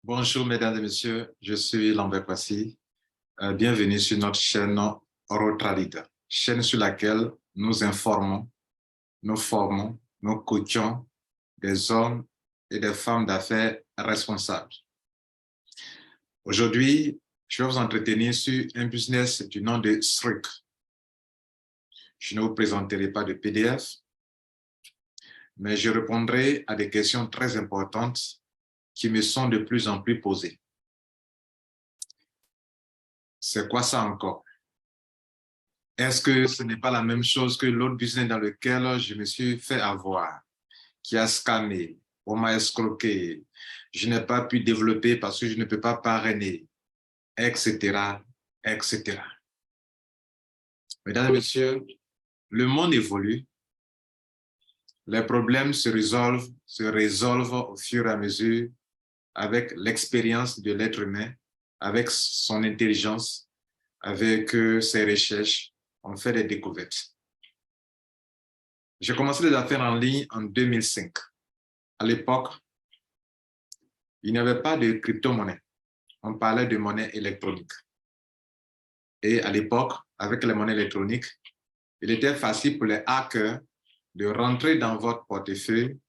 Bonjour, mesdames et messieurs, je suis Lambert Kwasi. Bienvenue sur notre chaîne Orotralite, chaîne sur laquelle nous informons, nous formons, nous coachons des hommes et des femmes d'affaires responsables. Aujourd'hui, je vais vous entretenir sur un business du nom de Strict. Je ne vous présenterai pas de PDF, mais je répondrai à des questions très importantes qui me sont de plus en plus posées. C'est quoi ça encore? Est-ce que ce n'est pas la même chose que l'autre business dans lequel je me suis fait avoir, qui a scanné, on m'a escroqué, je n'ai pas pu développer parce que je ne peux pas parrainer, etc., etc. Mesdames et messieurs, le monde évolue, les problèmes se résolvent au fur et à mesure avec l'expérience de l'être humain, avec son intelligence, avec ses recherches, on fait des découvertes. J'ai commencé les affaires en ligne en 2005. À l'époque, il n'y avait pas de crypto-monnaie. On parlait de monnaie électronique. Et à l'époque, avec les monnaies électroniques, il était facile pour les hackers de rentrer dans votre portefeuille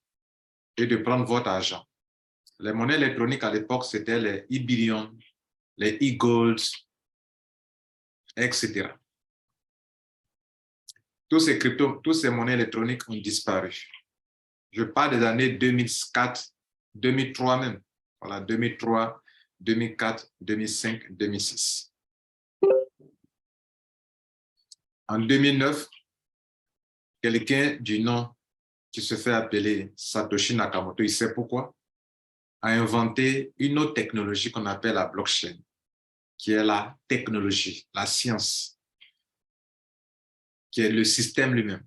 et de prendre votre argent. Les monnaies électroniques à l'époque, c'était les e-billions, les e-golds, etc. Tous ces monnaies électroniques ont disparu. Je parle des années 2004, 2003 même. Voilà, 2003, 2004, 2005, 2006. En 2009, quelqu'un du nom qui se fait appeler Satoshi Nakamoto, il sait pourquoi, a inventé une autre technologie qu'on appelle la blockchain, qui est la technologie, la science, qui est le système lui-même.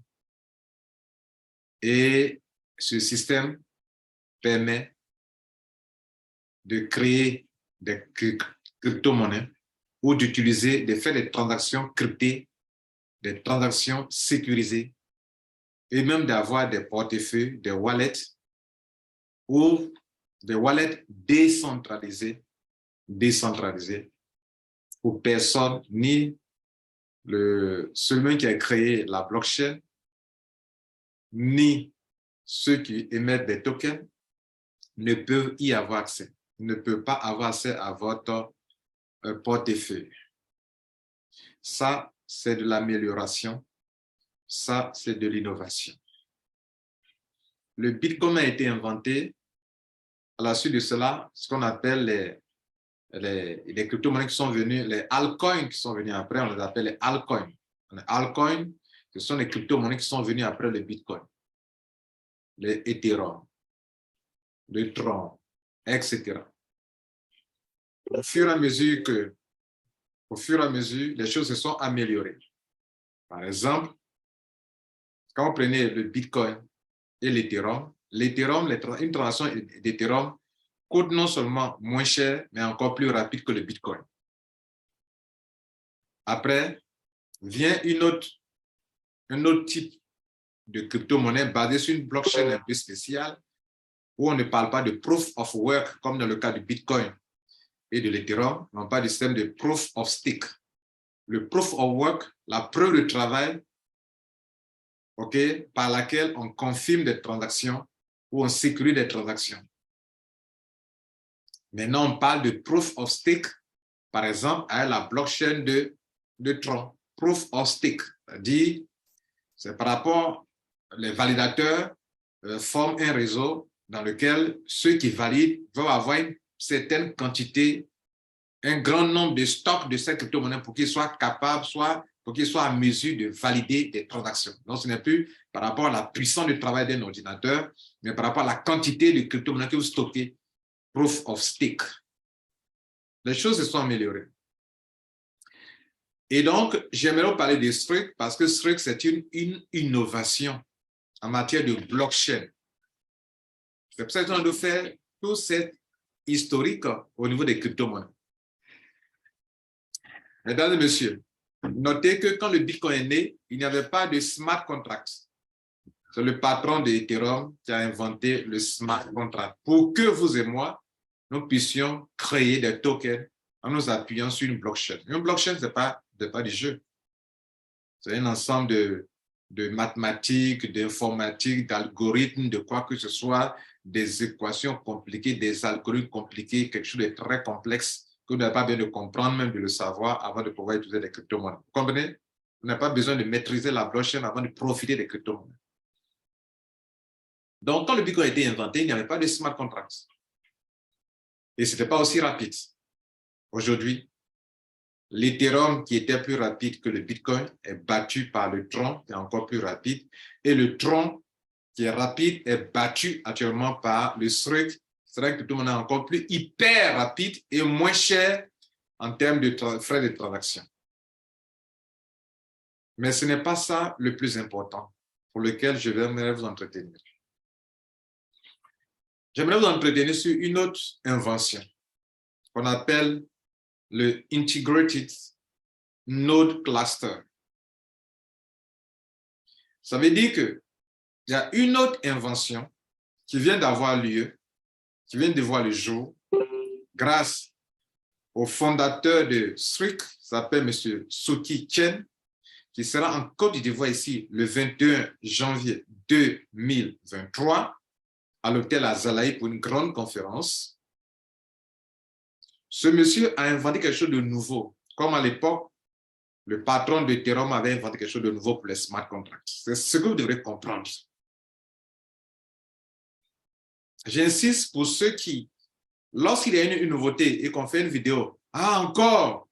Et ce système permet de créer des crypto-monnaies ou d'utiliser, de faire des transactions cryptées, des transactions sécurisées et même d'avoir des portefeuilles, des wallets ou des wallets décentralisés où personne, ni celui qui a créé la blockchain, ni ceux qui émettent des tokens ne peuvent y avoir accès, ne peuvent pas avoir accès à votre portefeuille. Ça, c'est de l'amélioration. Ça, c'est de l'innovation. Le Bitcoin a été inventé. À la suite de cela, ce qu'on appelle les crypto-monnaies qui sont venues, les altcoins qui sont venus après, on les appelle les altcoins. Les altcoins, ce sont les crypto-monnaies qui sont venues après le Bitcoin. Les Ethereum, le Tron, etc. Au fur et à mesure, les choses se sont améliorées. Par exemple, quand vous prenez le Bitcoin et l'Ethereum, une transaction d'Ethereum coûte non seulement moins cher, mais encore plus rapide que le Bitcoin. Après, vient un autre type de crypto-monnaie basée sur une blockchain un peu spéciale, où on ne parle pas de proof of work, comme dans le cas du Bitcoin et de l'Ethereum, on parle du système de proof of stake. Le proof of work, la preuve de travail, par laquelle on confirme des transactions ou on sécurise des transactions. Maintenant, on parle de proof of stake, par exemple, à la blockchain de Tron. Proof of stake, c'est-à-dire, c'est par rapport, les validateurs forment un réseau dans lequel ceux qui valident vont avoir une certaine quantité, un grand nombre de stocks de ces crypto-monnaies pour qu'ils soient capables, pour qu'ils soient en mesure de valider des transactions. Donc, ce n'est plus par rapport à la puissance de travail d'un ordinateur, mais par rapport à la quantité de crypto-monnaies que vous stockez. Proof of stake. Les choses se sont améliorées. Et donc, j'aimerais parler de Strict parce que Strict, c'est une innovation en matière de blockchain. C'est pour ça qu'on doit faire tout cet historique au niveau des crypto-monnaies. Mesdames et messieurs, notez que quand le Bitcoin est né, il n'y avait pas de smart contract. C'est le patron de Ethereum qui a inventé le smart contract. Pour que vous et moi, nous puissions créer des tokens en nous appuyant sur une blockchain. Une blockchain, ce n'est pas du jeu. C'est un ensemble de mathématiques, d'informatique, d'algorithmes, de quoi que ce soit, des équations compliquées, des algorithmes compliqués, quelque chose de très complexe que vous n'avez pas besoin de comprendre, même de le savoir avant de pouvoir utiliser les crypto-monnaies. Vous comprenez? Vous n'avez pas besoin de maîtriser la blockchain avant de profiter des crypto-monnaies. Donc, quand le Bitcoin a été inventé, il n'y avait pas de smart contracts. Et ce n'était pas aussi rapide. Aujourd'hui, l'Ethereum, qui était plus rapide que le Bitcoin, est battu par le Tron, qui est encore plus rapide. Et le Tron, qui est rapide, est battu actuellement par le Strike. C'est vrai que tout le monde est encore plus hyper rapide et moins cher en termes de frais de transaction. Mais ce n'est pas ça le plus important pour lequel je vais vous entretenir. J'aimerais vous entretenir sur une autre invention qu'on appelle le Integrated Node Cluster. Ça veut dire qu'il y a une autre invention qui vient d'avoir lieu, qui vient de voir le jour, grâce au fondateur de Strike, qui s'appelle M. Soki Chen, qui sera en Côte d'Ivoire ici le 21 janvier 2023 à l'hôtel Azalaï pour une grande conférence. Ce monsieur a inventé quelque chose de nouveau, comme à l'époque, le patron de Ethereum avait inventé quelque chose de nouveau pour les smart contracts. C'est ce que vous devrez comprendre. J'insiste pour ceux qui, lorsqu'il y a une nouveauté et qu'on fait une vidéo, encore,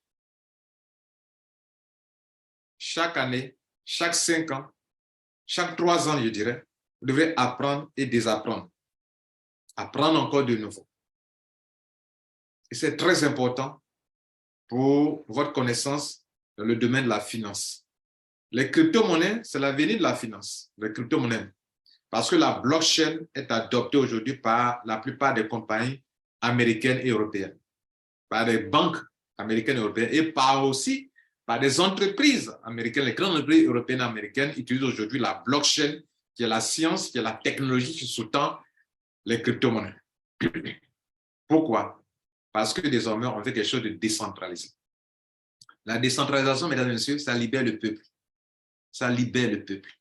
chaque année, chaque 5 ans, chaque 3 ans, je dirais, vous devrez apprendre et désapprendre. Apprendre encore de nouveau. Et c'est très important pour votre connaissance dans le domaine de la finance. Les crypto-monnaies, c'est l'avenir de la finance, les crypto-monnaies. Parce que la blockchain est adoptée aujourd'hui par la plupart des compagnies américaines et européennes, par des banques américaines et européennes et aussi par des entreprises américaines. Les grandes entreprises européennes et américaines utilisent aujourd'hui la blockchain, qui est la science, qui est la technologie qui sous-tend les crypto-monnaies. Pourquoi? Parce que désormais, on fait quelque chose de décentralisé. La décentralisation, mesdames et messieurs, ça libère le peuple. Ça libère le peuple.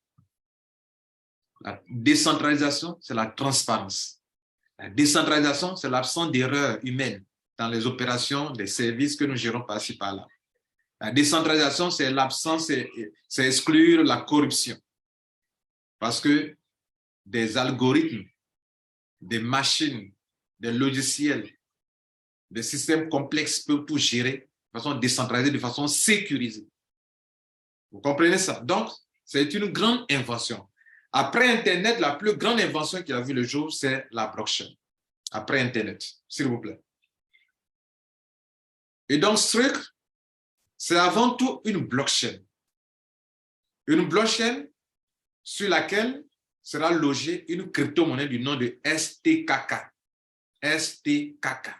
La décentralisation, c'est la transparence. La décentralisation, c'est l'absence d'erreurs humaines dans les opérations, les services que nous gérons par-ci, par-là. La décentralisation, c'est l'absence, c'est exclure la corruption. Parce que des algorithmes, des machines, des logiciels, des systèmes complexes peuvent tout gérer de façon décentralisée, de façon sécurisée. Vous comprenez ça? Donc, c'est une grande invention. Après Internet, la plus grande invention qui a vu le jour, c'est la blockchain. Après Internet, s'il vous plaît. Et donc, Strike, c'est avant tout une blockchain. Une blockchain sur laquelle sera logée une crypto-monnaie du nom de STKK. STKK,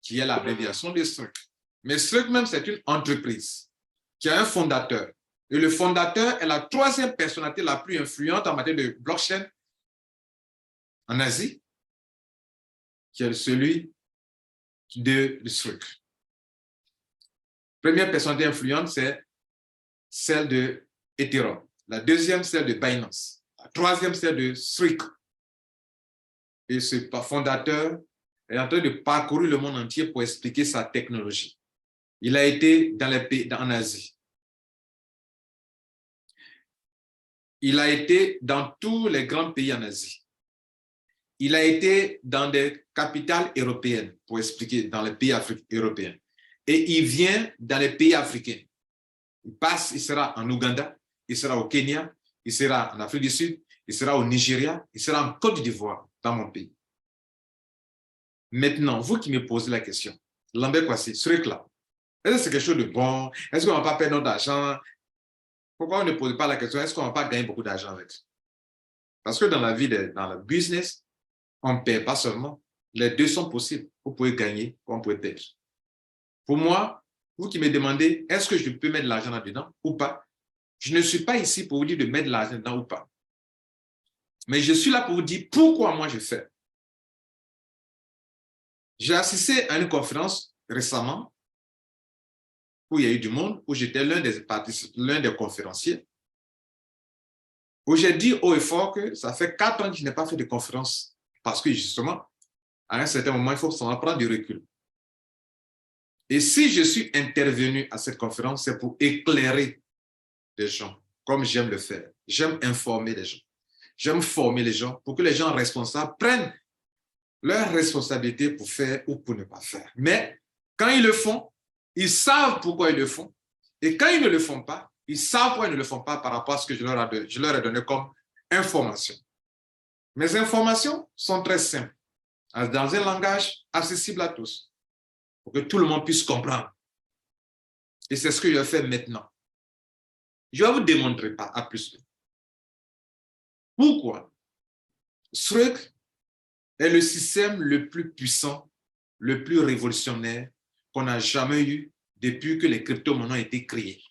qui est l'abréviation de Strike. Mais Strike même, c'est une entreprise qui a un fondateur. Et le fondateur est la troisième personnalité la plus influente en matière de blockchain en Asie, qui est celui de Strike. Première personnalité influente, c'est celle de Ethereum. La deuxième, celle de Binance. La troisième, celle de Strike. Et ce fondateur est en train de parcourir le monde entier pour expliquer sa technologie. Il a été dans les pays en Asie. Il a été dans tous les grands pays en Asie. Il a été dans des capitales européennes, pour expliquer, dans les pays européens. Et il vient dans les pays africains. Il sera en Ouganda, il sera au Kenya, il sera en Afrique du Sud, il sera au Nigeria, il sera en Côte d'Ivoire, dans mon pays. Maintenant, vous qui me posez la question, Lambert Kwasi, Strike là, est-ce que c'est quelque chose de bon? Est-ce qu'on ne va pas perdre notre argent? Pourquoi on ne pose pas la question, est-ce qu'on ne va pas gagner beaucoup d'argent avec? Parce que dans la vie, dans le business, on ne perd pas seulement. Les deux sont possibles. Vous pouvez gagner comme vous pouvez perdre. Pour moi, vous qui me demandez, est-ce que je peux mettre de l'argent là-dedans ou pas? Je ne suis pas ici pour vous dire de mettre de l'argent dedans ou pas. Mais je suis là pour vous dire pourquoi moi je fais. J'ai assisté à une conférence récemment où il y a eu du monde, où j'étais l'un des conférenciers, où j'ai dit haut et fort que ça fait 4 ans que je n'ai pas fait de conférence parce que justement, à un certain moment, il faut prendre du recul. Et si je suis intervenu à cette conférence, c'est pour éclairer les gens, comme j'aime le faire. J'aime informer les gens. J'aime former les gens pour que les gens responsables prennent leurs responsabilités pour faire ou pour ne pas faire. Mais quand ils le font, ils savent pourquoi ils le font. Et quand ils ne le font pas, ils savent pourquoi ils ne le font pas par rapport à ce que je leur ai donné comme information. Mes informations sont très simples, dans un langage accessible à tous, pour que tout le monde puisse comprendre. Et c'est ce que je vais faire maintenant. Je vais vous démontrer pas à plus. Pourquoi Struct est le système le plus puissant, le plus révolutionnaire qu'on a jamais eu depuis que les crypto-monnaies ont été créées.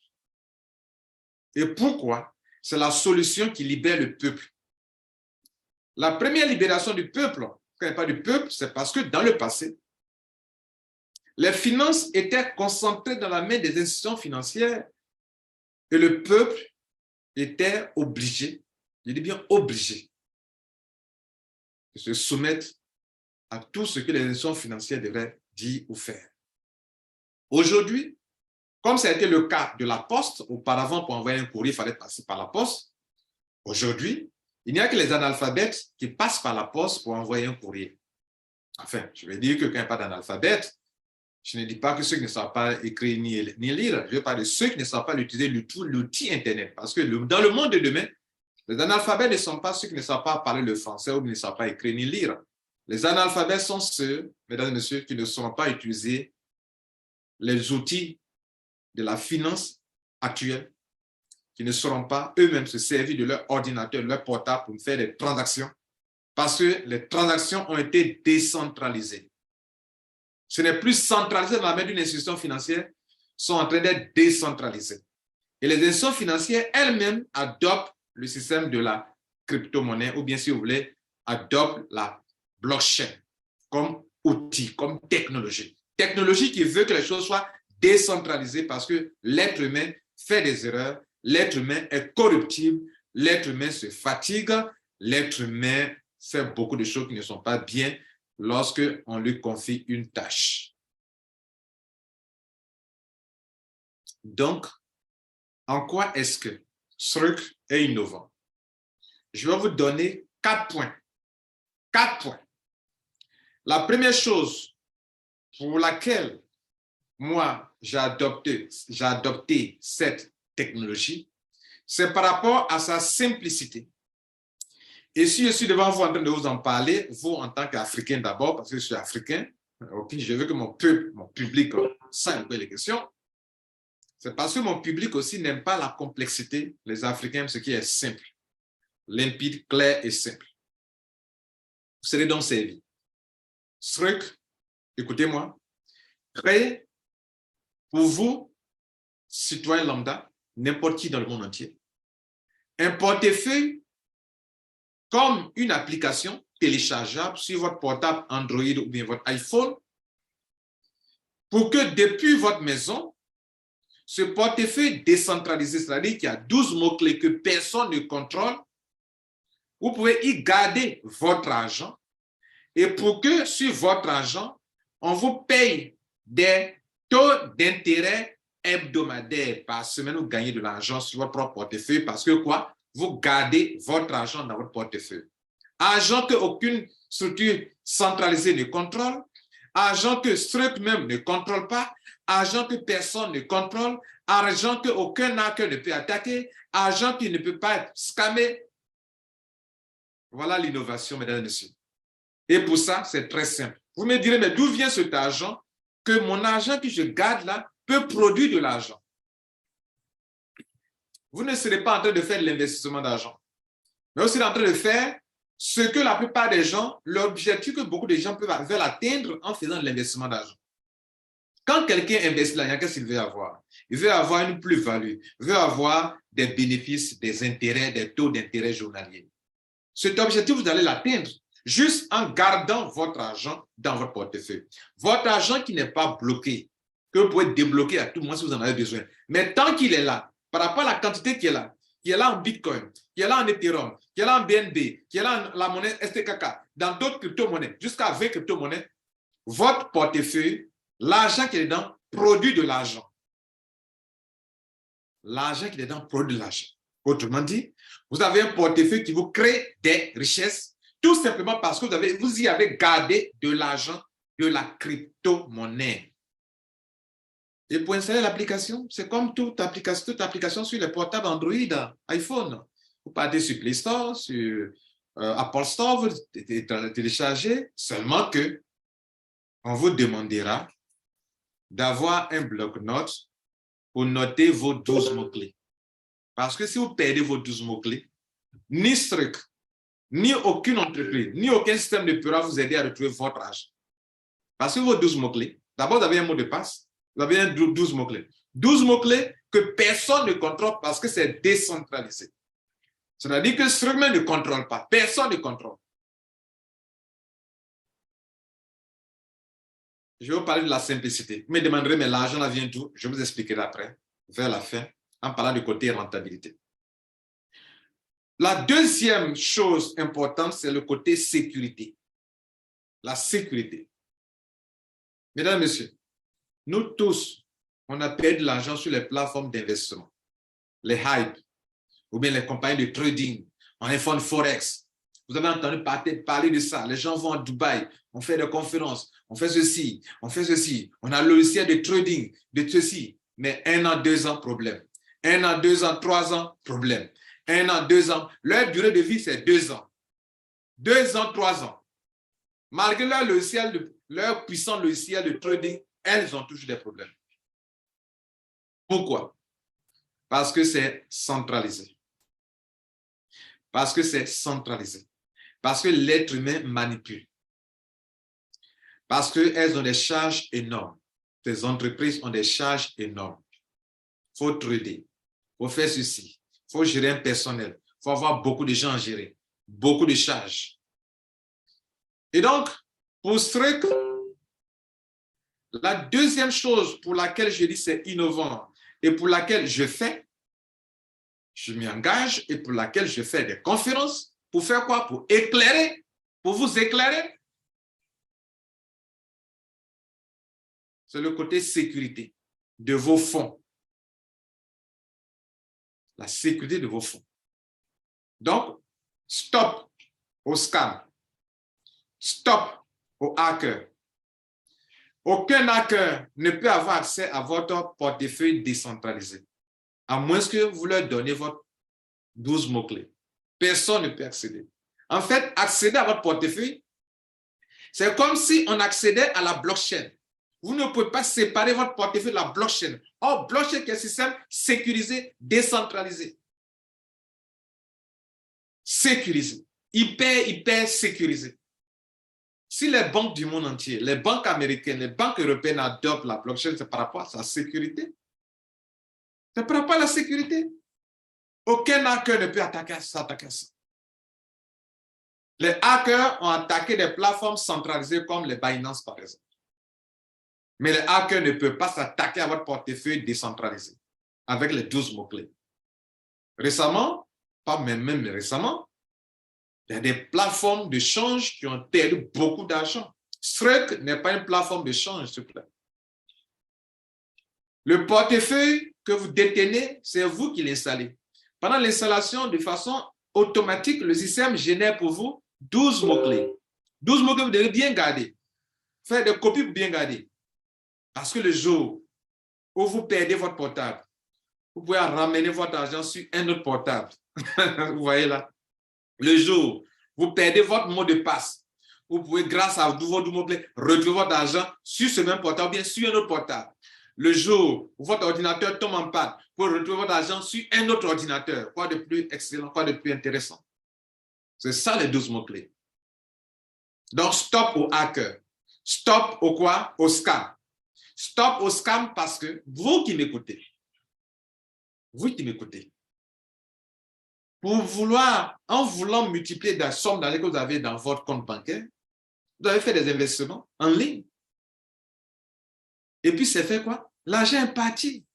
Et pourquoi? C'est la solution qui libère le peuple. La première libération du peuple, quand il n'y a pas du peuple, c'est parce que dans le passé, les finances étaient concentrées dans la main des institutions financières et le peuple était obligé, je dis bien obligé, de se soumettre à tout ce que les institutions financières devraient dire ou faire. Aujourd'hui, comme ça a été le cas de la poste, auparavant pour envoyer un courrier, il fallait passer par la poste. Aujourd'hui, il n'y a que les analphabètes qui passent par la poste pour envoyer un courrier. Enfin, je vais dire que quand il n'y a pas d'analphabète, je ne dis pas que ceux qui ne savent pas écrire ni lire, je parle de ceux qui ne savent pas utiliser l'outil Internet. Parce que dans le monde de demain, les analphabètes ne sont pas ceux qui ne savent pas parler le français ou qui ne savent pas écrire ni lire. Les analphabètes sont ceux, mesdames et messieurs, qui ne sauront pas utiliser les outils de la finance actuelle, qui ne sauront pas eux-mêmes se servir de leur ordinateur, de leur portable pour faire des transactions, parce que les transactions ont été décentralisées. Ce n'est plus centralisé dans la main d'une institution financière, sont en train d'être décentralisées. Et les institutions financières elles-mêmes adoptent le système de la crypto-monnaie, ou bien si vous voulez, adoptent la blockchain comme outil, comme technologie. Technologie qui veut que les choses soient décentralisées parce que l'être humain fait des erreurs, l'être humain est corruptible, l'être humain se fatigue, l'être humain fait beaucoup de choses qui ne sont pas bien lorsqu'on lui confie une tâche. Donc, en quoi est-ce que Struct est innovant? Je vais vous donner 4 points. 4 points. La première chose pour laquelle moi j'ai adopté cette technologie, c'est par rapport à sa simplicité. Et si je suis devant vous en train de vous en parler, vous en tant qu'Africain d'abord, parce que je suis Africain, okay, je veux que mon public sache les questions. C'est parce que mon public aussi n'aime pas la complexité. Les Africains aiment ce qui est simple, limpide, clair et simple. Vous serez donc servi. Struct, écoutez-moi, créez pour vous, citoyens lambda, n'importe qui dans le monde entier, un portefeuille comme une application téléchargeable sur votre portable Android ou bien votre iPhone pour que depuis votre maison, ce portefeuille décentralisé, c'est-à-dire qu'il y a 12 mots-clés que personne ne contrôle, vous pouvez y garder votre argent et pour que sur votre argent, on vous paye des taux d'intérêt hebdomadaires par semaine, vous gagnez de l'argent sur votre propre portefeuille parce que quoi? Vous gardez votre argent dans votre portefeuille. Argent qu'aucune structure centralisée ne contrôle, argent que Struct même ne contrôle pas, argent que personne ne contrôle, argent qu'aucun hacker ne peut attaquer, argent qui ne peut pas être scammé. Voilà l'innovation, mesdames et messieurs. Et pour ça, c'est très simple. Vous me direz, mais d'où vient cet argent? Que mon argent que je garde là peut produire de l'argent. Vous ne serez pas en train de faire de l'investissement d'argent. Mais vous serez en train de faire ce que la plupart des gens, l'objectif que beaucoup de gens veulent atteindre en faisant de l'investissement d'argent. Quand quelqu'un investit là, qu'est-ce qu'il veut avoir? Il veut avoir une plus-value, il veut avoir des bénéfices, des intérêts, des taux d'intérêt journaliers. Cet objectif, vous allez l'atteindre juste en gardant votre argent dans votre portefeuille. Votre argent qui n'est pas bloqué, que vous pouvez débloquer à tout moment si vous en avez besoin. Mais tant qu'il est là, par rapport à la quantité qui est là en Bitcoin, qui est là en Ethereum, qui est là en BNB, qui est là en la monnaie STKK, dans d'autres crypto-monnaies, jusqu'à 20 crypto-monnaies, votre portefeuille, l'argent qui est dedans produit de l'argent. L'argent qui est dedans produit de l'argent. Autrement dit, vous avez un portefeuille qui vous crée des richesses, tout simplement parce que vous y avez gardé de l'argent, de la crypto-monnaie. Et pour installer l'application, c'est comme toute application sur les portables Android, iPhone. Vous partez sur Play Store, sur Apple Store, vous téléchargez, seulement que on vous demandera d'avoir un bloc-notes pour noter vos 12 mots-clés. Parce que si vous perdez vos 12 mots-clés, ni Struck, ni aucune entreprise, ni aucun système ne pourra vous aider à retrouver votre argent. Parce que vos 12 mots-clés, d'abord vous avez un mot de passe, vous avez 12 mots-clés. 12 mots-clés que personne ne contrôle parce que c'est décentralisé. C'est-à-dire que Struck ne contrôle pas, personne ne contrôle. Je vais vous parler de la simplicité. Vous me demanderez, mais l'argent vient d'où? Je vous expliquerai après, vers la fin, en parlant du côté rentabilité. La deuxième chose importante, c'est le côté sécurité. La sécurité. Mesdames et messieurs, nous tous, on a perdu de l'argent sur les plateformes d'investissement, les hype, ou bien les compagnies de trading, en fonds forex. Vous avez entendu parler de ça. Les gens vont à Dubaï, on fait des conférences, on fait ceci, on a le logiciel de trading, de ceci. Mais 1 an, 2 ans, problème. 1 an, 2 ans, 3 ans, problème. 1 an, 2 ans. Leur durée de vie, c'est 2 ans. 2 ans, 3 ans. Malgré leur puissant logiciel de trading, elles ont toujours des problèmes. Pourquoi? Parce que c'est centralisé. Parce que c'est centralisé. Parce que l'être humain manipule. Parce qu'elles ont des charges énormes. Ces entreprises ont des charges énormes. Il faut trader. Il faut faire ceci. Il faut gérer un personnel. Il faut avoir beaucoup de gens à gérer. Beaucoup de charges. Et donc, pour Struck, la deuxième chose pour laquelle je dis c'est innovant et pour laquelle je m'y engage et pour laquelle je fais des conférences, pour faire quoi? Pour éclairer, pour vous éclairer. C'est le côté sécurité de vos fonds. La sécurité de vos fonds. Donc, stop au scam. Stop au hacker. Aucun hacker ne peut avoir accès à votre portefeuille décentralisé, à moins que vous leur donniez votre 12 mots-clés. Personne ne peut accéder. En fait, accéder à votre portefeuille, c'est comme si on accédait à la blockchain. Vous ne pouvez pas séparer votre portefeuille de la blockchain. Or, blockchain est un système sécurisé, décentralisé. Sécurisé. Hyper sécurisé. Si les banques du monde entier, les banques américaines, les banques européennes adoptent la blockchain, c'est par rapport à sa sécurité. C'est par rapport à la sécurité. Aucun hacker ne peut attaquer à ça. Les hackers ont attaqué des plateformes centralisées comme les Binance, par exemple. Mais les hackers ne peuvent pas s'attaquer à votre portefeuille décentralisé avec les 12 mots-clés. Récemment, pas même récemment, il y a des plateformes de change qui ont perdu beaucoup d'argent. Struck n'est pas une plateforme de change, s'il vous plaît. Le portefeuille que vous détenez, c'est vous qui l'installez. Pendant l'installation, de façon automatique, le système génère pour vous 12 mots-clés. 12 mots-clés, vous devez bien garder. Faire des copies pour bien garder. Parce que le jour où vous perdez votre portable, vous pouvez ramener votre argent sur un autre portable. Vous voyez là? Le jour où vous perdez votre mot de passe, vous pouvez, grâce à votre mot-clé, retrouver votre argent sur ce même portable ou bien sur un autre portable. Le jour où votre ordinateur tombe en panne, vous pouvez retrouver votre argent sur un autre ordinateur. Quoi de plus excellent, quoi de plus intéressant? C'est ça les 12 mots-clés. Donc, stop au hacker. Stop au quoi? Au scam. Stop au scam parce que vous qui m'écoutez, en voulant multiplier la somme d'argent que vous avez dans votre compte bancaire, vous avez fait des investissements en ligne. Et puis, c'est fait quoi? L'argent est parti.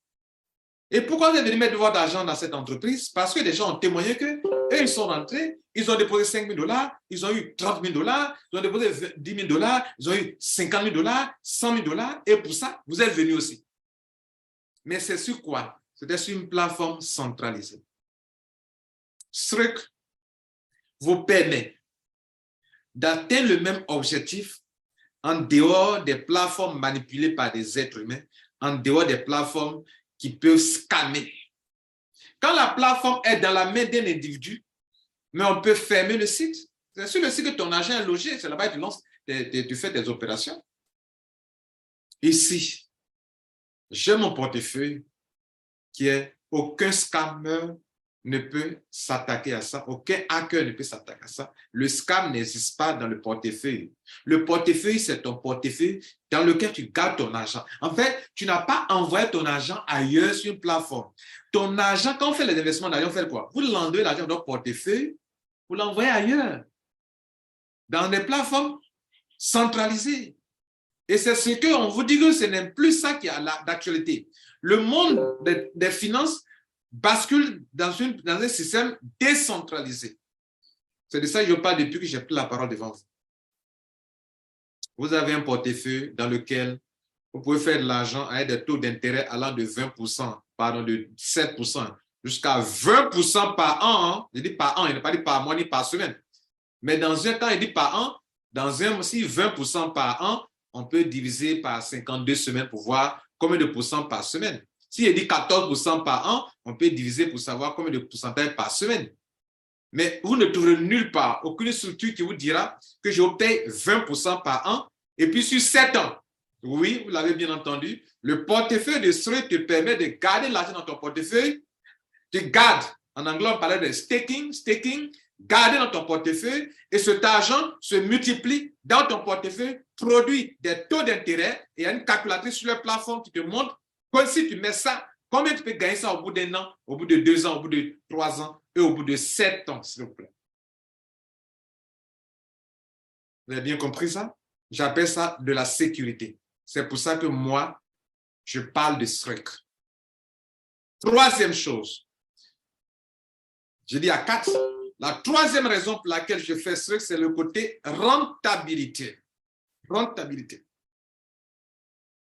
Et pourquoi vous êtes venu mettre votre argent dans cette entreprise? Parce que les gens ont témoigné qu'eux, ils sont rentrés, ils ont déposé 5 000 $, ils ont eu 30 000 $, ils ont déposé 10 000 $, ils ont eu 50 000 $, 100 000 $, et pour ça, vous êtes venus aussi. Mais c'est sur quoi? C'était sur une plateforme centralisée. Ce truc vous permet d'atteindre le même objectif en dehors des plateformes manipulées par des êtres humains, en dehors des plateformes qui peuvent scammer. Quand la plateforme est dans la main d'un individu, mais on peut fermer le site. C'est sur le site que ton argent est logé, c'est là-bas que tu fais des opérations. Ici, j'ai mon portefeuille qui est aucun scammer ne peut s'attaquer à ça, aucun hacker ne peut s'attaquer à ça. Le scam n'existe pas dans le portefeuille. Le portefeuille, c'est ton portefeuille dans lequel tu gardes ton argent. En fait, tu n'as pas envoyé ton argent ailleurs sur une plateforme. Ton argent, quand on fait les investissements d'argent, on fait quoi? Vous l'enlevez l'argent dans votre portefeuille, vous l'envoyez ailleurs, dans des plateformes centralisées. Et c'est ce qu'on vous dit que ce n'est plus ça qui a d'actualité. Le monde des finances bascule dans un système décentralisé. C'est de ça que je parle depuis que j'ai pris la parole devant vous. Vous avez un portefeuille dans lequel vous pouvez faire de l'argent avec des taux d'intérêt allant de 20%, pardon, de 7%, jusqu'à 20% par an. Hein. Je dis par an, il n'a pas dit par mois ni par semaine. Mais dans un temps, il dit par an. Si 20% par an, on peut diviser par 52 semaines pour voir combien de pourcents par semaine. Si il dit 14% par an, on peut diviser pour savoir combien de pourcentage par semaine. Mais vous ne trouverez nulle part aucune structure qui vous dira que je vous paye 20% par an et puis sur 7 ans. Oui, vous l'avez bien entendu, le portefeuille de Straight te permet de garder l'argent dans ton portefeuille. Tu gardes, en anglais on parlait de staking, garder dans ton portefeuille et cet argent se multiplie dans ton portefeuille, produit des taux d'intérêt et il y a une calculatrice sur la plateforme qui te montre que si tu mets ça, combien tu peux gagner ça au bout d'un an, au bout de 2 ans, au bout de 3 ans et au bout de 7 ans, s'il vous plaît. Vous avez bien compris ça? J'appelle ça de la sécurité. C'est pour ça que moi, je parle de SREC. Troisième chose, je dis à 4. La troisième raison pour laquelle je fais SREC, c'est le côté rentabilité. Rentabilité.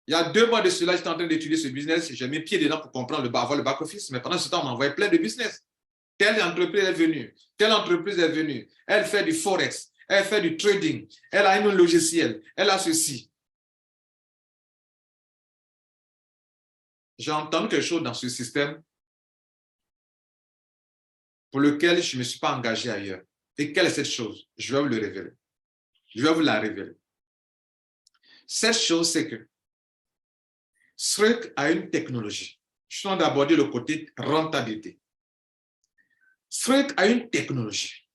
Il y a 2 mois de cela, j'étais en train d'étudier ce business. J'ai mis pied dedans pour comprendre avoir le back-office. Mais pendant ce temps, on m'envoyait plein de business. Telle entreprise est venue. Telle entreprise est venue. Elle fait du forex. Elle fait du trading. Elle a un logiciel. Elle a ceci. J'ai entendu quelque chose dans ce système pour lequel je ne me suis pas engagé ailleurs. Et quelle est cette chose? Je vais vous le révéler. Je vais vous la révéler. Cette chose, c'est que SREC a une technologie. Je suis en train d'aborder le côté rentabilité. SREC a une technologie.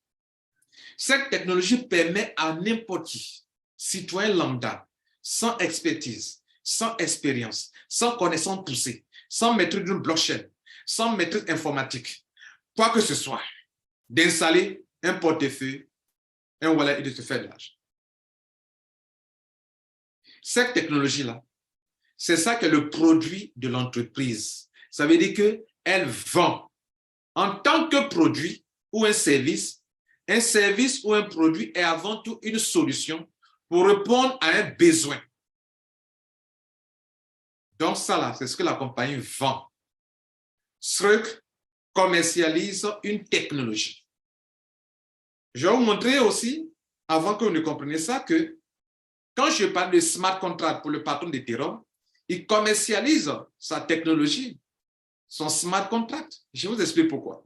Cette technologie permet à n'importe qui, citoyen lambda, sans expertise, sans expérience, sans connaissance poussée, sans maîtrise d'une blockchain, sans maîtrise informatique, quoi que ce soit, d'installer un portefeuille, un wallet et de se faire de l'argent. Cette technologie-là, c'est ça qui est le produit de l'entreprise. Ça veut dire qu'elle vend en tant que produit ou un service ou un produit est avant tout une solution pour répondre à un besoin. Donc ça là, c'est ce que la compagnie vend. SREC commercialise une technologie. Je vais vous montrer aussi, avant que vous ne compreniez ça, que quand je parle de smart contract pour le patron d'Ethereum, il commercialise sa technologie, son smart contract. Je vous explique pourquoi.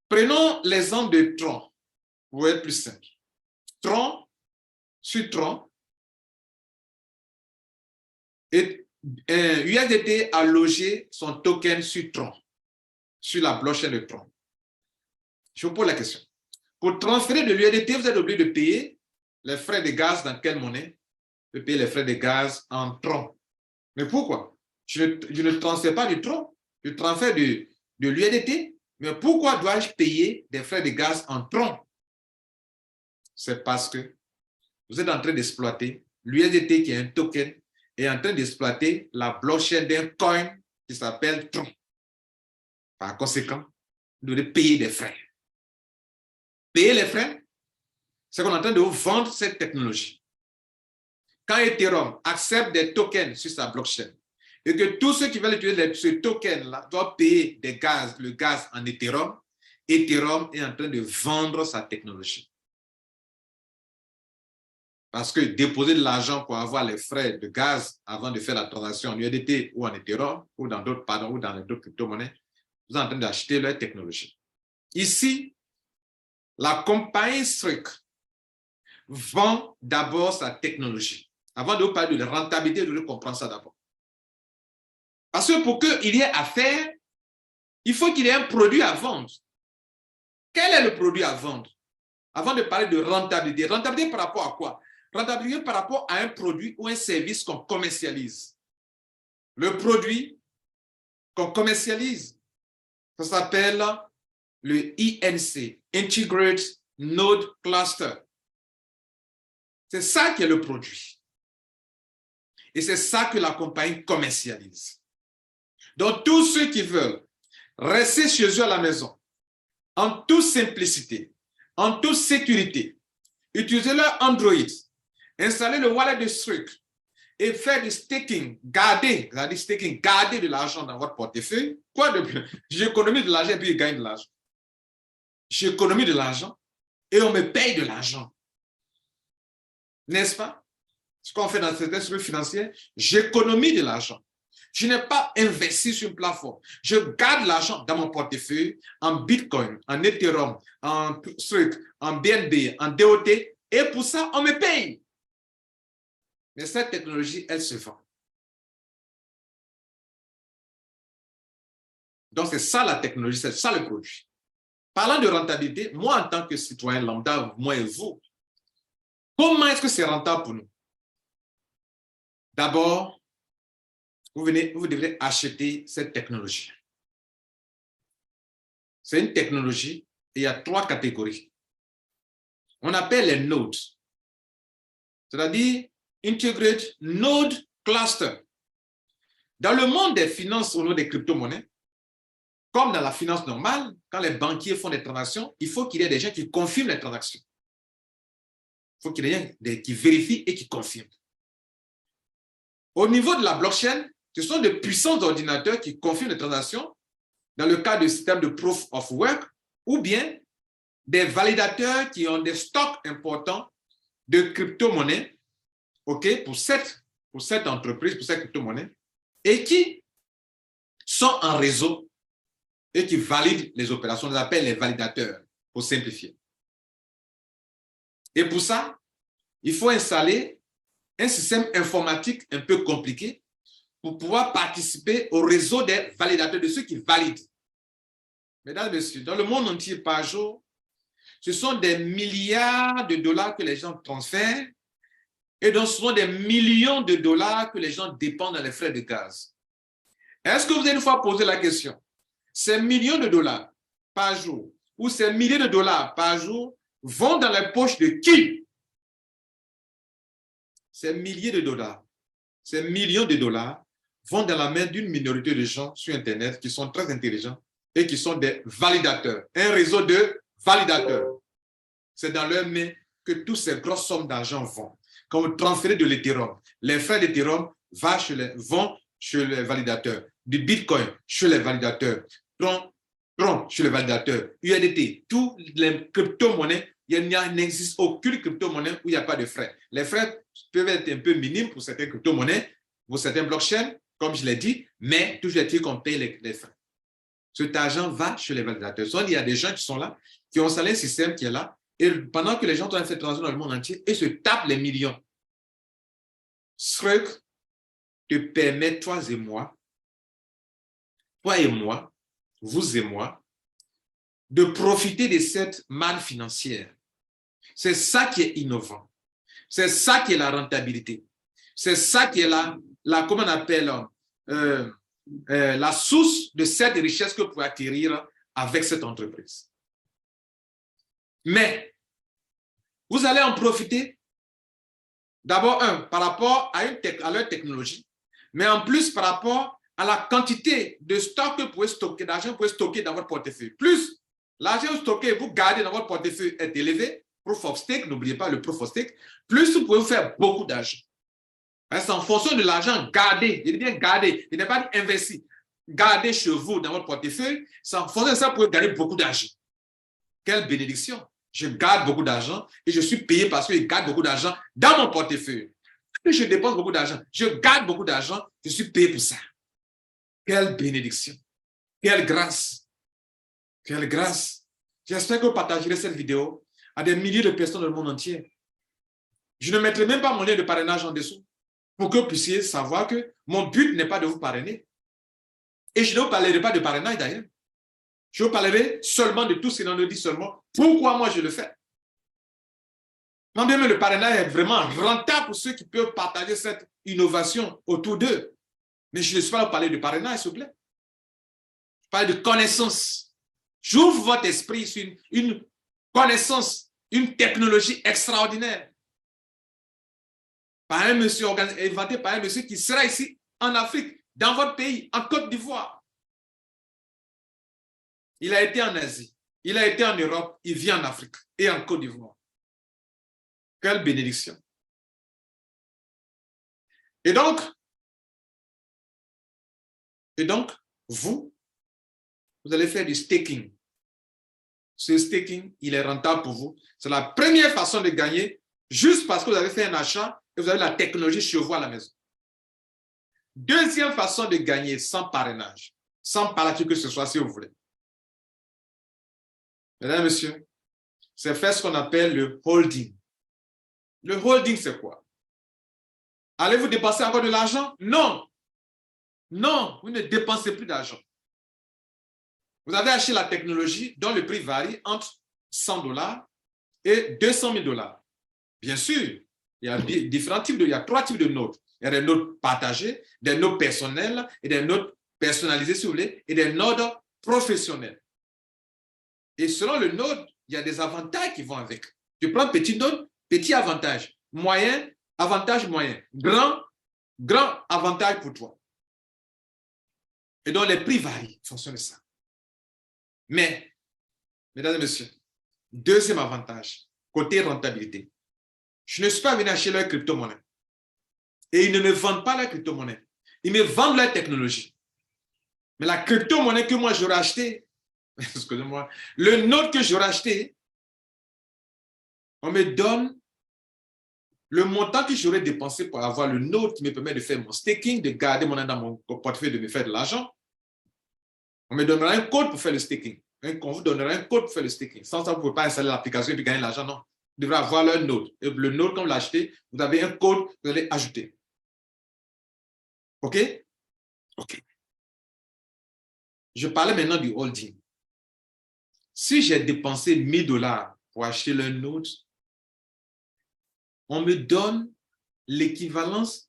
Prenons l'exemple de Tron, pour être plus simple. Tron, sur Tron, et USDT a logé son token sur Tron, sur la blockchain de Tron. Je vous pose la question. Pour transférer de l'USDT, vous êtes obligé de payer les frais de gaz dans quelle monnaie? De payer les frais de gaz en Tron. Mais pourquoi? Je ne transfère pas du Tron, je transfère de l'USDT. Mais pourquoi dois-je payer des frais de gaz en tronc? C'est parce que vous êtes en train d'exploiter l'USDT qui est un token et en train d'exploiter la blockchain d'un coin qui s'appelle Tron. Par conséquent, vous devez payer des frais. Payer les frais, c'est qu'on est en train de vous vendre cette technologie. Quand Ethereum accepte des tokens sur sa blockchain et que tous ceux qui veulent utiliser ce token-là doivent payer le gaz en Ethereum, Ethereum est en train de vendre sa technologie. Parce que déposer de l'argent pour avoir les frais de gaz avant de faire la transaction en USDT ou en Ethereum ou dans d'autres crypto-monnaies, vous êtes en train d'acheter leur technologie. Ici, la compagnie Struck vend d'abord sa technologie. Avant de vous parler de la rentabilité, vous devez comprendre ça d'abord. Parce que pour qu'il y ait affaire, il faut qu'il y ait un produit à vendre. Quel est le produit à vendre? Avant de parler de rentabilité, rentabilité par rapport à quoi? Rentabilité par rapport à un produit ou un service qu'on commercialise. Le produit qu'on commercialise, ça s'appelle le INC, Integrated Node Cluster. C'est ça qui est le produit. Et c'est ça que la compagnie commercialise. Donc, tous ceux qui veulent rester chez eux à la maison, en toute simplicité, en toute sécurité, utiliser leur Android, installer le wallet de Struck et faire du staking, garder de l'argent dans votre portefeuille. Quoi de plus? J'économise de l'argent et puis je gagne de l'argent. J'économise de l'argent et on me paye de l'argent. N'est-ce pas? Ce qu'on fait dans certains structures financières, j'économise de l'argent. Je n'ai pas investi sur une plateforme. Je garde l'argent dans mon portefeuille en Bitcoin, en Ethereum, en Struck, en BNB, en DOT, et pour ça, on me paye. Mais cette technologie, elle se vend. Donc, c'est ça la technologie, c'est ça le produit. Parlant de rentabilité, moi, en tant que citoyen lambda, moi et vous, comment est-ce que c'est rentable pour nous? D'abord, vous devrez acheter cette technologie. C'est une technologie et il y a 3 catégories. On appelle les nodes, c'est-à-dire Integrated Node Cluster. Dans le monde des finances au nom des crypto-monnaies, comme dans la finance normale, quand les banquiers font des transactions, il faut qu'il y ait des gens qui confirment les transactions. Il faut qu'il y ait des gens qui vérifient et qui confirment. Au niveau de la blockchain, ce sont de puissants ordinateurs qui confirment les transactions dans le cas du système de Proof of Work ou bien des validateurs qui ont des stocks importants de crypto-monnaies, okay, pour cette entreprise, pour cette crypto-monnaie, et qui sont en réseau et qui valident les opérations. On les appelle les validateurs, pour simplifier. Et pour ça, il faut installer un système informatique un peu compliqué pour pouvoir participer au réseau des validateurs, de ceux qui valident. Mesdames et messieurs, dans le monde entier par jour, ce sont des milliards de dollars que les gens transfèrent et donc ce sont des millions de dollars que les gens dépensent dans les frais de gaz. Est-ce que vous avez une fois posé la question, ces millions de dollars par jour ou ces milliers de dollars par jour vont dans les poches de qui? Ces milliers de dollars, ces millions de dollars vont dans la main d'une minorité de gens sur Internet qui sont très intelligents et qui sont des validateurs, un réseau de validateurs. C'est dans leurs mains que toutes ces grosses sommes d'argent vont. Quand vous transférez de l'Ethereum, les frais d'Ethereum vont chez les validateurs, du Bitcoin chez les validateurs, Tron chez les validateurs, USDT, toutes les crypto-monnaies, il n'existe aucune crypto-monnaie où il n'y a pas de frais. Les frais peuvent être un peu minimes pour certaines crypto-monnaies, pour certaines blockchains, comme je l'ai dit, mais toujours est-il qu'on paye les frais. Cet argent va chez les validateurs. Donc, il y a des gens qui sont là, qui ont installé un système qui est là, et pendant que les gens ont fait cette transaction dans le monde entier, ils se tapent les millions. Struck te permet, toi et moi, vous et moi, de profiter de cette manne financière. C'est ça qui est innovant. C'est ça qui est la rentabilité. C'est ça qui est comment on appelle, la source de cette richesse que vous pouvez acquérir avec cette entreprise. Mais vous allez en profiter d'abord, par rapport à leur technologie, mais en plus par rapport à la quantité de stock que vous pouvez stocker, d'argent que vous pouvez stocker dans votre portefeuille. Plus l'argent stocké, vous gardez dans votre portefeuille est élevé, proof of stake, n'oubliez pas le proof of stake, plus vous pouvez faire beaucoup d'argent. C'est en fonction de l'argent gardé, je dis bien gardé, il n'est pas investi, gardé chez vous dans votre portefeuille, c'est en fonction de ça que vous pouvez gagner beaucoup d'argent. Quelle bénédiction! Je garde beaucoup d'argent et je suis payé parce que je garde beaucoup d'argent dans mon portefeuille. Je dépense beaucoup d'argent, je garde beaucoup d'argent, je suis payé pour ça. Quelle bénédiction! Quelle grâce! Quelle grâce! J'espère que vous partagerez cette vidéo à des milliers de personnes dans le monde entier. Je ne mettrai même pas mon lien de parrainage en dessous pour que vous puissiez savoir que mon but n'est pas de vous parrainer. Et je ne vous parlerai pas de parrainage d'ailleurs. Je vous parlerai seulement de tout ce qu'on nous dit seulement. Pourquoi moi je le fais? Non, bien, mais le parrainage est vraiment rentable pour ceux qui peuvent partager cette innovation autour d'eux. Mais je ne suis pas là pour parler de parrainage, s'il vous plaît. Je parle de connaissance. J'ouvre votre esprit sur une connaissance, une technologie extraordinaire. Par un monsieur inventé par un monsieur qui sera ici en Afrique, dans votre pays, en Côte d'Ivoire. Il a été en Asie, il a été en Europe, il vit en Afrique et en Côte d'Ivoire. Quelle bénédiction. Et donc, vous allez faire du staking. Ce staking, il est rentable pour vous. C'est la première façon de gagner, juste parce que vous avez fait un achat et vous avez la technologie chez vous à la maison. Deuxième façon de gagner sans parrainage, sans parler que ce soit si vous voulez. Mesdames et messieurs, c'est faire ce qu'on appelle le holding. Le holding, c'est quoi? Allez-vous dépenser encore de l'argent? Non. Non, vous ne dépensez plus d'argent. Vous avez acheté la technologie dont le prix varie entre $100 et $200 000. Bien sûr, il y a différents types il y a 3 types de notes. Il y a des notes partagées, des notes personnelles et des notes personnalisées, si vous voulez, et des notes professionnelles. Et selon le node, il y a des avantages qui vont avec. Tu prends petit node, petit avantage. Moyen, avantage moyen. Grand, grand avantage pour toi. Et donc, les prix varient en fonction de ça. Mais, mesdames et messieurs, deuxième avantage, côté rentabilité. Je ne suis pas venu acheter leur crypto-monnaie. Et ils ne me vendent pas leur crypto-monnaie. Ils me vendent leur technologie. Mais la crypto-monnaie que moi j'aurais acheté, excusez-moi, le node que j'aurais acheté, on me donne le montant que j'aurais dépensé pour avoir le node qui me permet de faire mon staking, de garder mon argent dans mon portefeuille, de me faire de l'argent. On me donnera un code pour faire le staking. On vous donnera un code pour faire le staking. Sans ça, vous ne pouvez pas installer l'application et puis gagner l'argent, non. Vous devrez avoir leur node. Et le node, quand vous l'achetez, vous avez un code que vous allez ajouter. OK? OK. Je parlais maintenant du holding. Si j'ai dépensé $1000 pour acheter leur node, on me donne l'équivalence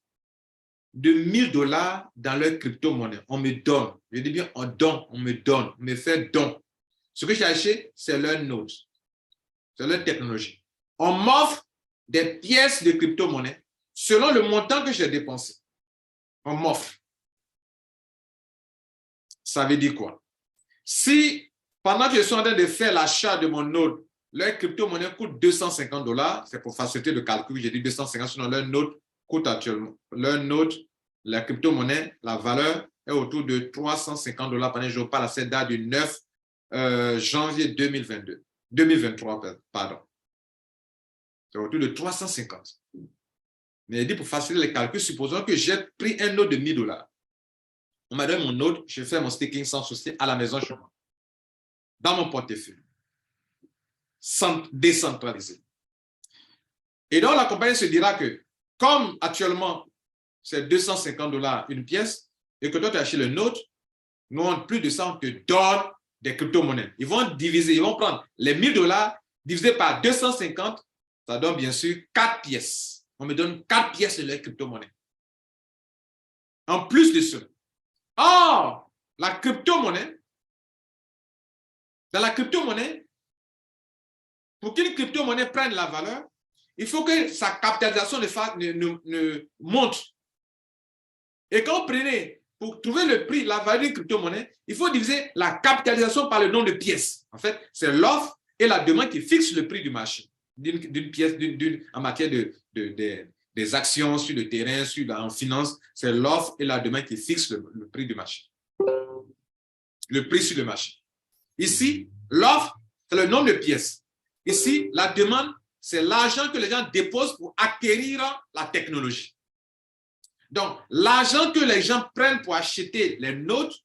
de $1000 dans leur crypto-monnaie. On me donne. Je dis bien, on me donne, on me fait don. Ce que j'ai acheté, c'est leur node. C'est leur technologie. On m'offre des pièces de crypto-monnaie selon le montant que j'ai dépensé. On m'offre. Ça veut dire quoi? Si, pendant que je suis en train de faire l'achat de mon node, leur crypto-monnaie coûte $250, c'est pour faciliter le calcul, j'ai dit 250, sinon leur node coûte actuellement. Leur node, la crypto-monnaie, la valeur est autour de $350 pendant que je parle à cette date du 9 janvier 2023, pardon. C'est autour de 350. Mais il dit pour faciliter les calculs, supposons que j'ai pris un node de $1000. On m'a donné mon node, je fais mon staking sans souci à la maison chez moi, dans mon portefeuille, décentralisé. Et donc, la compagnie se dira que, comme actuellement, c'est $250 une pièce, et que toi, tu as acheté le node, nous, en plus de ça, on te donne des crypto-monnaies. Ils vont diviser, ils vont prendre les $1000 divisé par 250, ça donne bien sûr 4 pièces. On me donne 4 pièces de leur crypto-monnaie. En plus de cela. Or, la crypto-monnaie Dans la crypto-monnaie, pour qu'une crypto-monnaie prenne la valeur, il faut que sa capitalisation monte. Et quand vous prenez, pour trouver le prix, la valeur d'une crypto-monnaie, il faut diviser la capitalisation par le nombre de pièces. En fait, c'est l'offre et la demande qui fixent le prix du marché d'une pièce, en matière des actions sur le terrain, en finance, c'est l'offre et la demande qui fixent le prix du marché. Le prix sur le marché. Ici, l'offre, c'est le nombre de pièces. Ici, la demande, c'est l'argent que les gens déposent pour acquérir la technologie. Donc, l'argent que les gens prennent pour acheter les notes,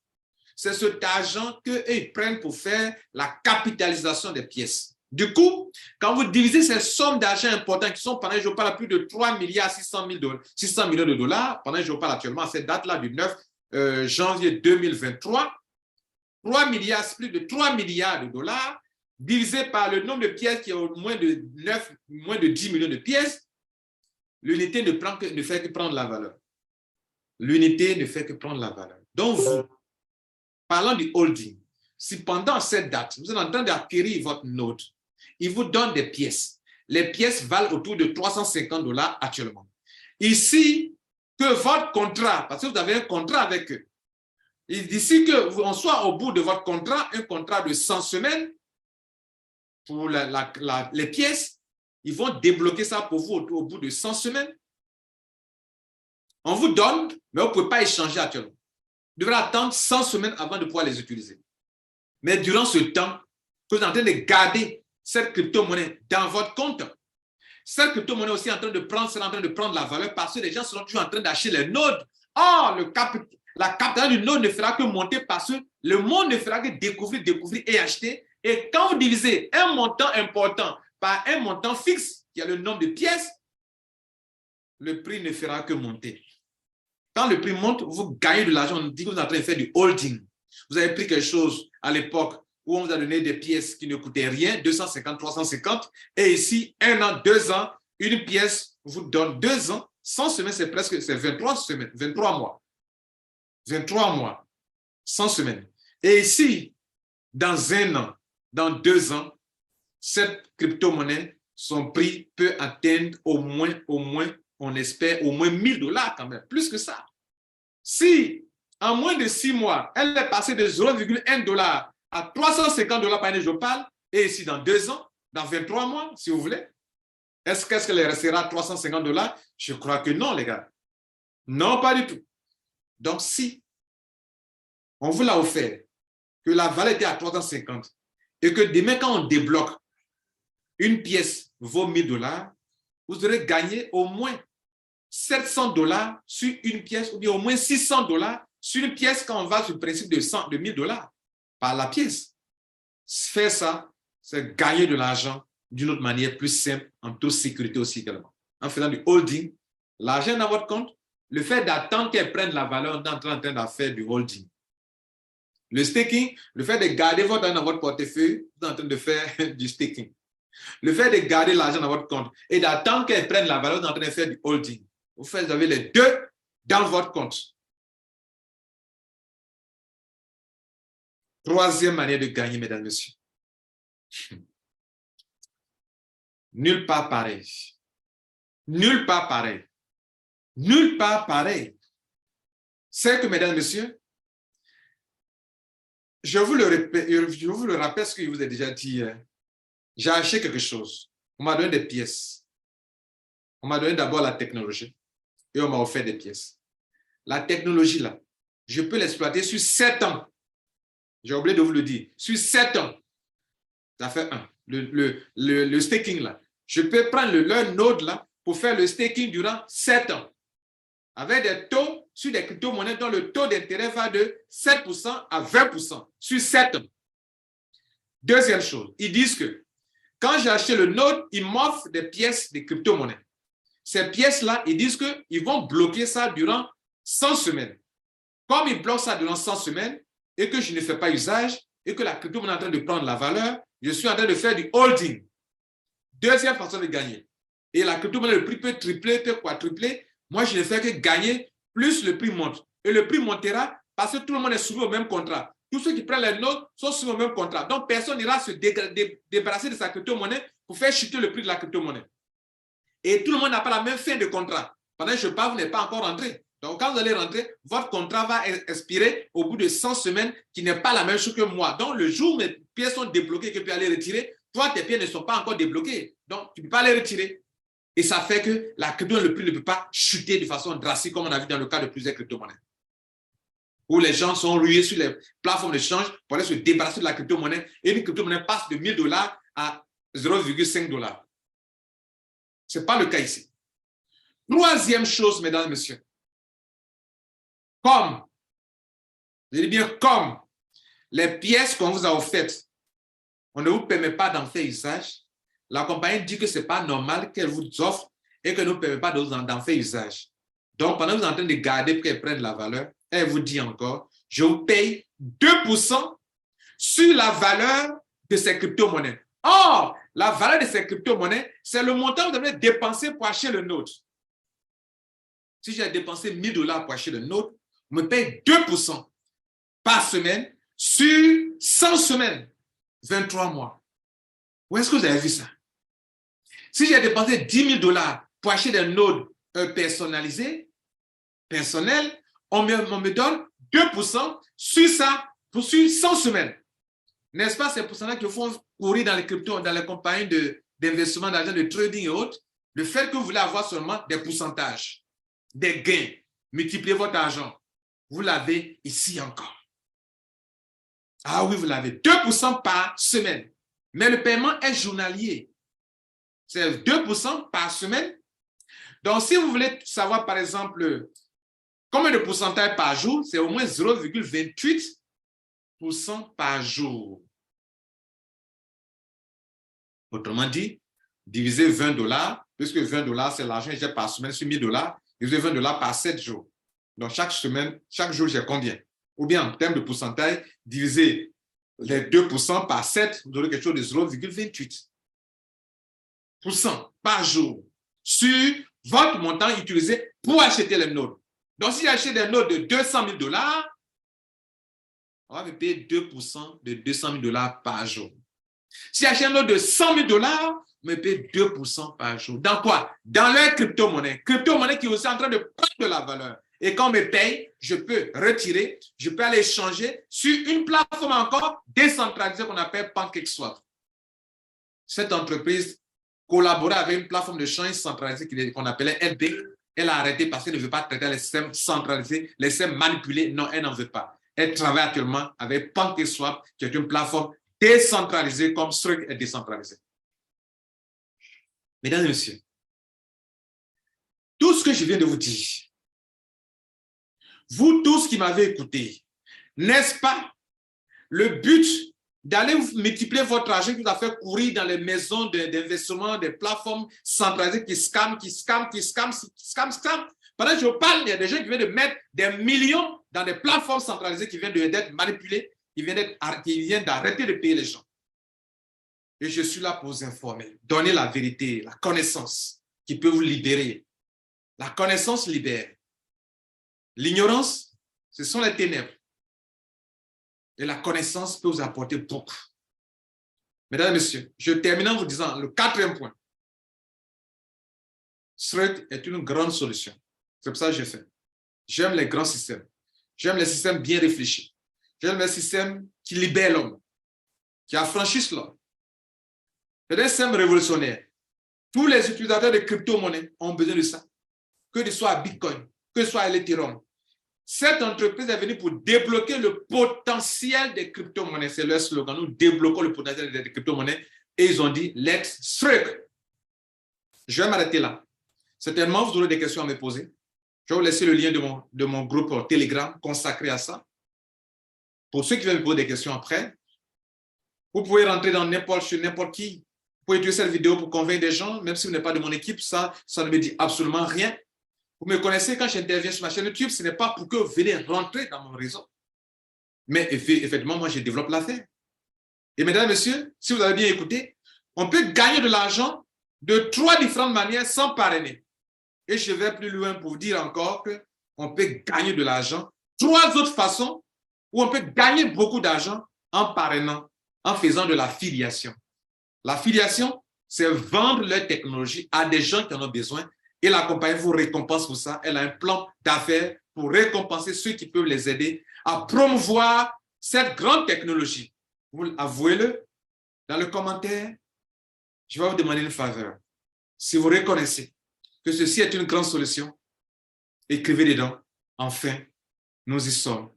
c'est cet argent qu'ils prennent pour faire la capitalisation des pièces. Du coup, quand vous divisez ces sommes d'argent importantes qui sont, pendant que je parle, à plus de 3 milliards 600 millions de dollars, pendant que je parle actuellement à cette date-là du 9 janvier 2023, 3 milliards, plus de 3 milliards de dollars, divisé par le nombre de pièces qui est moins de 10 millions de pièces, l'unité ne fait que prendre la valeur. L'unité ne fait que prendre la valeur. Donc, vous, parlant du holding, si pendant cette date, vous êtes en train d'acquérir votre note, il vous donne des pièces. Les pièces valent autour de 350 $ actuellement. Ici, que votre contrat, parce que vous avez un contrat avec eux, d'ici qu'on soit au bout de votre contrat, un contrat de 100 semaines, pour les pièces, ils vont débloquer ça pour vous au bout de 100 semaines. On vous donne, mais vous ne pouvez pas échanger actuellement. Vous devrez attendre 100 semaines avant de pouvoir les utiliser. Mais durant ce temps, vous êtes en train de garder cette crypto-monnaie dans votre compte. Cette crypto-monnaie aussi est en train de prendre la valeur parce que les gens seront toujours en train d'acheter les nodes. Or, la capitalisation du node ne fera que monter parce que le monde ne fera que découvrir et acheter. Et quand vous divisez un montant important par un montant fixe, qui a le nombre de pièces, le prix ne fera que monter. Quand le prix monte, vous gagnez de l'argent. On dit que vous êtes en train de faire du holding. Vous avez pris quelque chose à l'époque où on vous a donné des pièces qui ne coûtaient rien, 250, 350. Et ici, 1 an, 2 ans, une pièce vous donne 2 ans. 100 semaines, c'est 23 semaines, 23 mois. 23 mois, 100 semaines. Et ici, dans 1 an, dans 2 ans, cette crypto-monnaie, son prix peut atteindre au moins, on espère, au moins 1 000 $ quand même, plus que ça. Si, en moins de 6 mois, elle est passée de 0,1 $ à 350 $ par année, je parle, et ici, dans 2 ans, dans 23 mois, si vous voulez, est-ce qu'elle restera 350 $? Je crois que non, les gars. Non, pas du tout. Donc, si on vous l'a offert, que la valeur était à 350, et que demain, quand on débloque, une pièce vaut 1 000 $, vous aurez gagné au moins 700 $ sur une pièce, ou bien au moins 600 $ sur une pièce quand on va sur le principe de 1 000 $ par la pièce. Faire ça, c'est gagner de l'argent d'une autre manière plus simple, en toute sécurité aussi également. En faisant du holding, l'argent dans votre compte, le fait d'attendre qu'elle prenne la valeur, on est en train de faire du holding. Le staking, le fait de garder votre argent dans votre portefeuille, vous êtes en train de faire du staking. Le fait de garder l'argent dans votre compte et d'attendre qu'elle prenne la valeur, vous êtes en train de faire du holding. Vous avez les deux dans votre compte. Troisième manière de gagner, mesdames et messieurs. Nulle part pareil. Nulle part pareil. Nulle part pareil. C'est que, mesdames et messieurs, je vous le rappelle ce que je vous ai déjà dit. J'ai acheté quelque chose. On m'a donné des pièces. On m'a donné d'abord la technologie et on m'a offert des pièces. La technologie, là, je peux l'exploiter sur 7 ans. J'ai oublié de vous le dire. Sur 7 ans. Ça fait 1. Le staking, là. Je peux prendre leur node, là, pour faire le staking durant 7 ans. Avec des taux sur des crypto-monnaies dont le taux d'intérêt va de 7% à 20% sur 7 ans. Deuxième chose, ils disent que quand j'ai acheté le node, ils m'offrent des pièces de crypto-monnaies. Ces pièces-là, ils disent qu'ils vont bloquer ça durant 100 semaines. Comme ils bloquent ça durant 100 semaines et que je ne fais pas usage et que la crypto-monnaie est en train de prendre la valeur, je suis en train de faire du holding. Deuxième façon de gagner. Et la crypto-monnaie, le prix peut tripler, peut quadrupler. Moi, je ne fais que gagner, plus le prix monte. Et le prix montera parce que tout le monde est soumis au même contrat. tous ceux qui prennent les notes sont sur le même contrat. Donc, personne n'ira se débarrasser de sa crypto-monnaie pour faire chuter le prix de la crypto-monnaie. Et tout le monde n'a pas la même fin de contrat. Pendant que je parle, vous n'êtes pas encore rentré. Donc, quand vous allez rentrer, votre contrat va expirer au bout de 100 semaines, qui n'est pas la même chose que moi. Donc, le jour où mes pièces sont débloquées, que tu peux aller retirer, toi, tes pièces ne sont pas encore débloquées. Donc, tu ne peux pas les retirer. Et ça fait que la crypto, le prix ne peut pas chuter de façon drastique, comme on a vu dans le cas de plusieurs crypto-monnaies. Où les gens sont rués sur les plateformes d'échange pour aller se débarrasser de la crypto-monnaie. Et une crypto-monnaie passe de 1000 $ à 0,5 $. Ce n'est pas le cas ici. Troisième chose, mesdames et messieurs. Comme, je dis bien comme, les pièces qu'on vous a offertes, on ne vous permet pas d'en faire usage. La compagnie dit que ce n'est pas normal qu'elle vous offre et qu'elle ne vous permet pas d'en faire usage. Donc, pendant que vous êtes en train de garder pour qu'elle prenne de la valeur, elle vous dit encore, je vous paye 2% sur la valeur de ces crypto-monnaies. Or, la valeur de ces crypto-monnaies, c'est le montant que vous devez dépenser pour acheter le nôtre. Si j'ai dépensé 1000 $ pour acheter le nôtre, vous me payez 2% par semaine sur 100 semaines, 23 mois. Où est-ce que vous avez vu ça? Si j'ai dépensé 10 000 $ pour acheter des nodes personnalisés, personnels, on me donne 2% sur ça pour sur 100 semaines. N'est-ce pas ces pourcentages qui font courir dans les cryptos, dans les compagnies d'investissement, d'argent, de trading et autres? Le fait que vous voulez avoir seulement des pourcentages, des gains, multiplier votre argent, vous l'avez ici encore. Ah oui, vous l'avez. 2% par semaine. Mais le paiement est journalier. C'est 2% par semaine. Donc, si vous voulez savoir, par exemple, combien de pourcentage par jour, c'est au moins 0,28% par jour. Autrement dit, diviser 20 $, puisque 20 $, c'est l'argent que j'ai par semaine sur 1000 $, diviser 20 $ par 7 jours. Donc, chaque semaine, chaque jour, j'ai combien? Ou bien, en termes de pourcentage, diviser les 2% par 7, vous aurez quelque chose de 0,28% par jour sur votre montant utilisé pour acheter les notes. Donc, si j'achète des notes de 200 000 $, on va me payer 2% de 200 000 $ par jour. Si j'achète une note de 100 000 $, on me paye 2% par jour. Dans quoi? Dans leur crypto-monnaie. Crypto-monnaie qui est aussi en train de prendre de la valeur. Et quand on me paye, je peux retirer, je peux aller échanger sur une plateforme encore décentralisée qu'on appelle PancakeSwap. Cette entreprise collaborait avec une plateforme de change centralisée qu'on appelait LB. Elle a arrêté parce qu'elle ne veut pas traiter les systèmes centralisés, les systèmes manipulés. Non, elle n'en veut pas. Elle travaille actuellement avec PancakeSwap, qui est une plateforme décentralisée comme Strike est décentralisée. Mesdames et messieurs, tout ce que je viens de vous dire, vous tous qui m'avez écouté, n'est-ce pas le but d'aller multiplier votre argent qui vous a fait courir dans les maisons d'investissement, des plateformes centralisées qui scamment. Pendant que je parle, il y a des gens qui viennent de mettre des millions dans des plateformes centralisées qui viennent d'être manipulées, qui viennent d'arrêter de payer les gens. Et je suis là pour vous informer, donner la vérité, la connaissance qui peut vous libérer. La connaissance libère. L'ignorance, ce sont les ténèbres. Et la connaissance peut vous apporter beaucoup. Mesdames et messieurs, je termine en vous disant le quatrième point. Strike est une grande solution. C'est pour ça que je fais. J'aime les grands systèmes. J'aime les systèmes bien réfléchis. J'aime les systèmes qui libèrent l'homme, qui affranchissent l'homme. C'est un système révolutionnaire. Tous les utilisateurs de crypto-monnaies ont besoin de ça. Que ce soit à Bitcoin, que ce soit à l'Ethereum. Cette entreprise est venue pour débloquer le potentiel des crypto-monnaies. C'est leur slogan. Nous débloquons le potentiel des crypto-monnaies. Et ils ont dit, let's strike. Je vais m'arrêter là. Certainement, vous aurez des questions à me poser. Je vais vous laisser le lien de mon groupe Telegram consacré à ça. Pour ceux qui veulent me poser des questions après, vous pouvez rentrer dans chez n'importe qui. Vous pouvez utiliser cette vidéo pour convaincre des gens, même si vous n'êtes pas de mon équipe, ça ne me dit absolument rien. Vous me connaissez quand j'interviens sur ma chaîne YouTube, ce n'est pas pour que vous veniez rentrer dans mon réseau. Mais effectivement, moi, je développe l'affaire. Et mesdames et messieurs, si vous avez bien écouté, on peut gagner de l'argent de 3 différentes manières sans parrainer. Et je vais plus loin pour vous dire encore qu'on peut gagner de l'argent 3 autres façons où on peut gagner beaucoup d'argent en parrainant, en faisant de la filiation. La filiation, c'est vendre leur technologie à des gens qui en ont besoin et la compagnie vous récompense pour ça. Elle a un plan d'affaires pour récompenser ceux qui peuvent les aider à promouvoir cette grande technologie. Vous avouez-le dans le commentaire. Je vais vous demander une faveur. Si vous reconnaissez que ceci est une grande solution, écrivez dedans. Enfin, nous y sommes.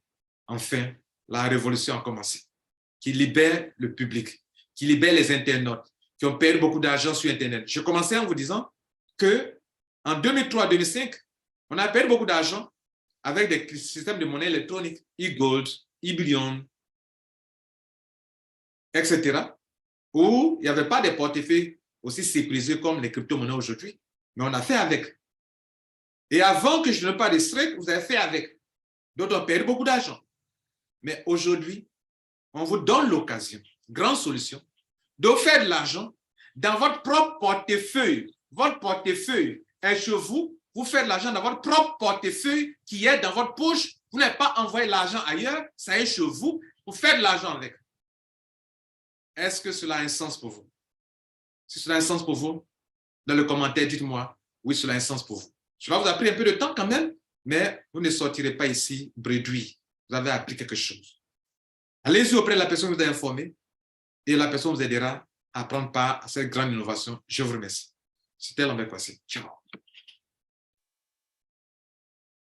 Enfin, la révolution a commencé. Qui libère le public, qui libère les internautes, qui ont perdu beaucoup d'argent sur Internet. Je commençais en vous disant que en 2003-2005, on a perdu beaucoup d'argent avec des systèmes de monnaie électronique, e-gold, e-billion, etc., où il n'y avait pas de portefeuilles aussi sécurisés comme les crypto-monnaies aujourd'hui. Mais on a fait avec. Et avant que je ne pas distrait, vous avez fait avec. D'autres ont perdu beaucoup d'argent. Mais aujourd'hui, on vous donne l'occasion, grande solution, de faire de l'argent dans votre propre portefeuille. Votre portefeuille est chez vous. Vous faites de l'argent dans votre propre portefeuille qui est dans votre poche. Vous n'avez pas envoyé l'argent ailleurs, ça est chez vous. Vous faites de l'argent avec. Est-ce que cela a un sens pour vous? Si cela a un sens pour vous, dans le commentaire, dites-moi, oui, cela a un sens pour vous. Cela vous a pris un peu de temps quand même, mais vous ne sortirez pas ici bredouille. Vous avez appris quelque chose. Allez-y auprès de la personne qui vous a informé et la personne vous aidera à prendre part à cette grande innovation. Je vous remercie. C'était Lambert Kwasi. Ciao.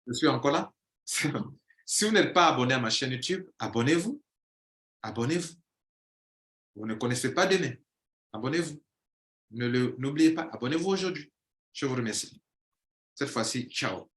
Je suis encore là. Si vous n'êtes pas abonné à ma chaîne YouTube, abonnez-vous. Abonnez-vous. Vous ne connaissez pas demain. Abonnez-vous. N'oubliez pas, abonnez-vous aujourd'hui. Je vous remercie. Cette fois-ci, ciao.